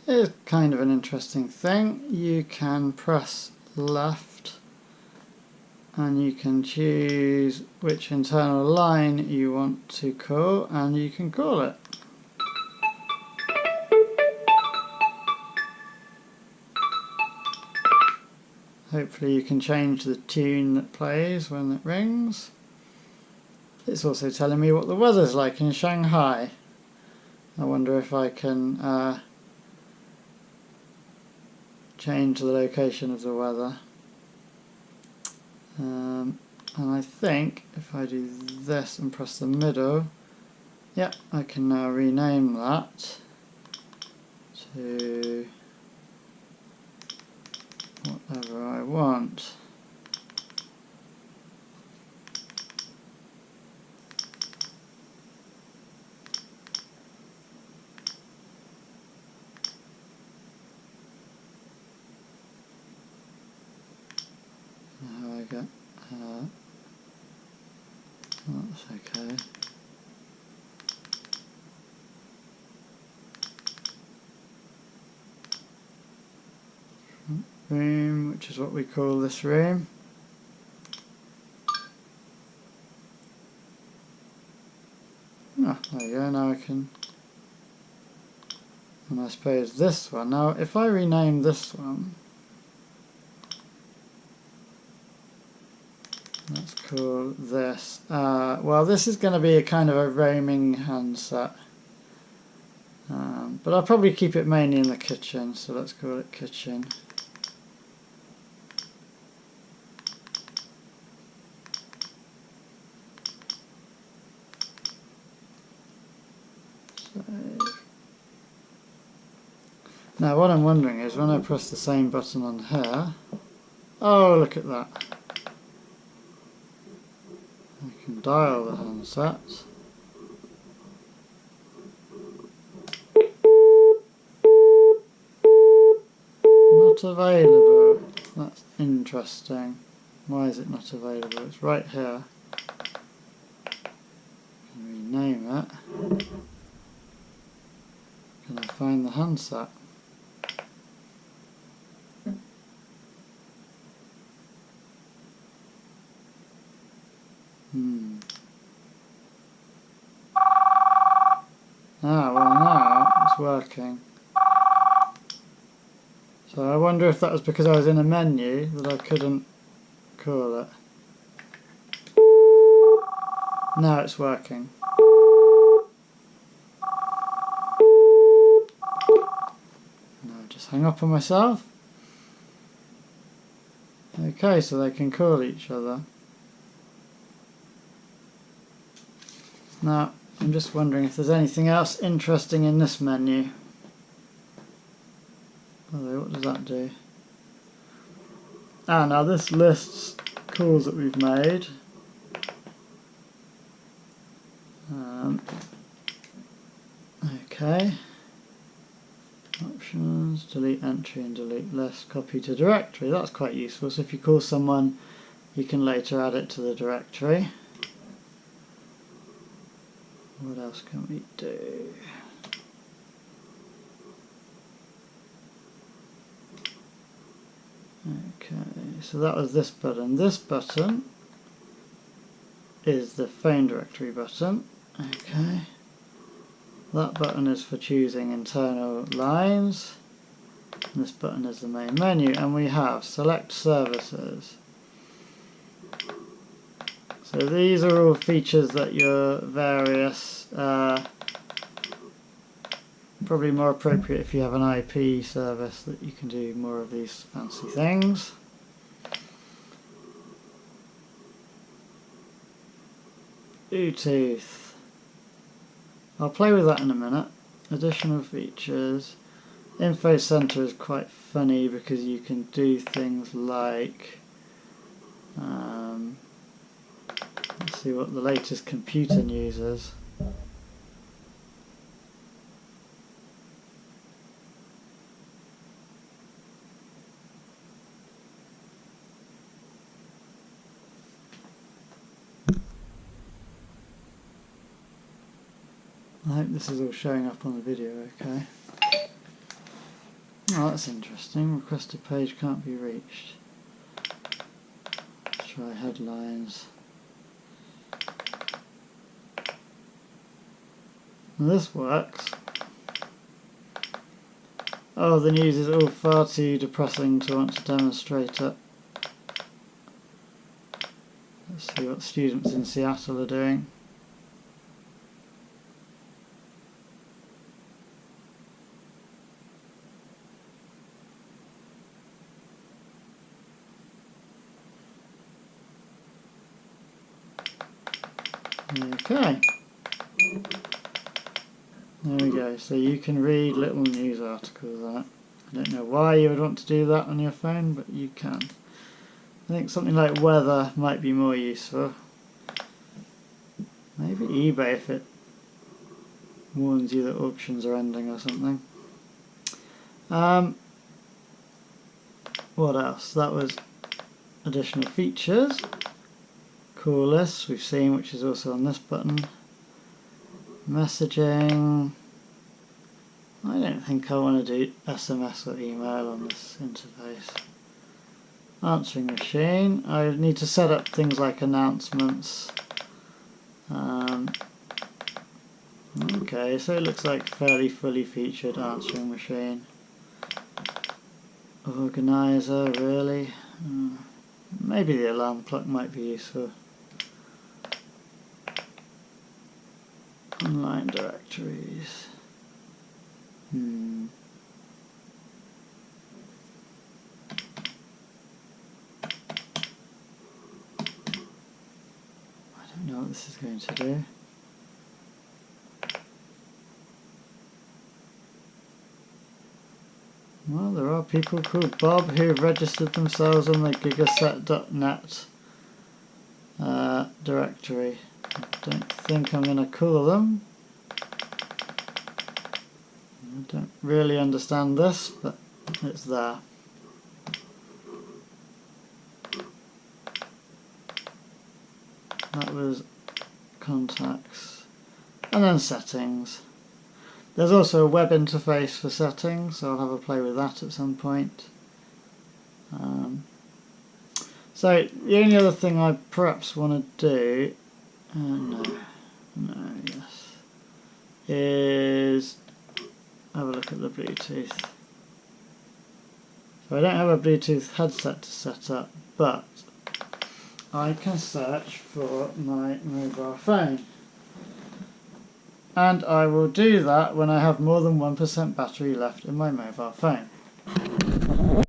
Here's kind of an interesting thing. You can press left and you can choose which internal line you want to call, and you can call it. Hopefully you can change the tune that plays when it rings. It's also telling me what the weather's like in Shanghai. I wonder if I can change the location of the weather. And I think if I do this and press the middle, yeah, I can now rename that to whatever I want. How I get that's okay. Room, which is what we call this room. Ah, there you go, now I can. And I suppose this one. Now, if I rename this one, let's call this. Well, this is going to be a kind of a roaming handset. But I'll probably keep it mainly in the kitchen, so let's call it kitchen. Now what I'm wondering is when I press the same button on here, oh look at that, I can dial the handset. Not available, that's interesting. Why is it not available? It's right here. Rename it. Can I find the handset? Ah, well now it's working. So I wonder if that was because I was in a menu that I couldn't call it. Now it's working. Now I just hang up on myself. Okay, so they can call each other. Now, I'm just wondering if there's anything else interesting in this menu. Although, what does that do? Ah, now this lists calls that we've made. Okay. Options, delete entry and delete list, copy to directory. That's quite useful. So if you call someone, you can later add it to the directory. What else can we do? Okay, so that was this button. This button is the phone directory button. Okay. That button is for choosing internal lines. And this button is the main menu, and we have select services. So these are all features that your various, probably more appropriate if you have an IP service, that you can do more of these fancy things. Bluetooth. I'll play with that in a minute. Additional features. Info Center is quite funny because you can do things like, let's see what the latest computer news is. I hope this is all showing up on the video okay. Oh, that's interesting. Requested page can't be reached. Let's try headlines. And this works. Oh, the news is all far too depressing to want to demonstrate it. Let's see what students in Seattle are doing. Okay. There we go. So you can read little news articles on it. I don't know why you would want to do that on your phone, but you can. I think something like weather might be more useful. Maybe eBay if it warns you that auctions are ending or something. What else? That was additional features. Call lists we've seen, which is also on this button. Messaging. I don't think I want to do SMS or email on this interface. Answering machine. I need to set up things like announcements. Okay, so it looks like fairly fully featured answering machine. Organizer, really? Maybe the alarm clock might be useful. Online directories. I don't know what this is going to do. Well, there are people called Bob who have registered themselves on the Gigaset.net directory. I don't think I'm going to call them. I don't really understand this, but it's there. That was contacts. And then settings. There's also a web interface for settings, so I'll have a play with that at some point. So the only other thing I perhaps want to do, yes, is have a look at the Bluetooth. So I don't have a Bluetooth headset to set up, but I can search for my mobile phone. And I will do that when I have more than 1% battery left in my mobile phone.